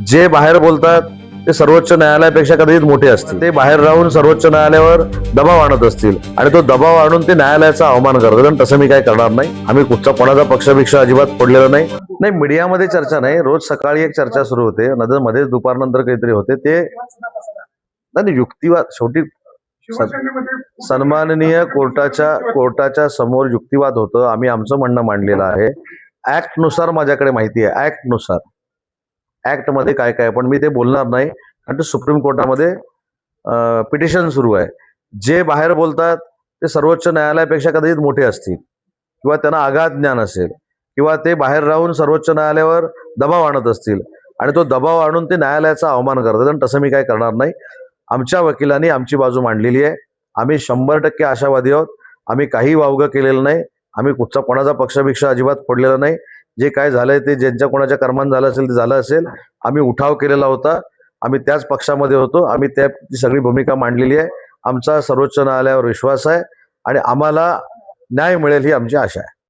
जे बाहेर बोलतात ते सर्वोच्च न्यायालयापेक्षा कदाचित मोठे असतील. ते बाहेर राहून सर्वोच्च न्यायालयावर दबाव आणत असतील आणि तो दबाव आणून ते न्यायालयाचा अवमान करतात. आणि तसं मी काय करणार नाही. आम्ही कुठचा कोणाचा पक्षभिक्षा अजिबात पडलेला नाही. नाही, मीडियामध्ये चर्चा नाही. रोज सकाळी एक चर्चा सुरू होते, नंतर मध्येच दुपारनंतर काहीतरी होते. ते नाही, युक्तिवाद शेवटी सन्माननीय कोर्टाच्या समोर युक्तिवाद होतं. आम्ही आमचं म्हणणं मांडलेलं आहे. ऍक्ट नुसार माझ्याकडे माहिती आहे. ऍक्ट नुसार ऍक्ट मध्ये काय काय, पण मी ते बोलणार नाही. आणि ते सुप्रीम कोर्टामध्ये पिटिशन सुरू आहे. जे बाहेर बोलतात ते सर्वोच्च न्यायालयापेक्षा कदाचित मोठे असतील किंवा त्यांना अगाध ज्ञान असेल किंवा ते बाहेर राहून सर्वोच्च न्यायालयावर दबाव आणत असतील आणि तो दबाव आणून ते न्यायालयाचा अवमान करतात. आणि तसं मी काय करणार नाही. आमच्या वकिलांनी आमची बाजू मांडलेली आहे. आम्ही 100% आशावादी आहोत. आम्ही काही वावगं केलेलं नाही. आम्ही कुठचा कोणाचा पक्षभिक्षा अजिबात पडलेला नाही. जे काय झालंय ते ज्यांच्या कोणाच्या कर्मात झालं असेल ते झालं असेल. आम्ही उठाव केलेला होता. आम्ही त्याच पक्षामध्ये होतो. आम्ही ती सगळी भूमिका मांडलेली आहे. आमचा सर्वोच्च न्यायालयावर विश्वास आहे आणि आम्हाला न्याय मिळेल ही आमची आशा आहे.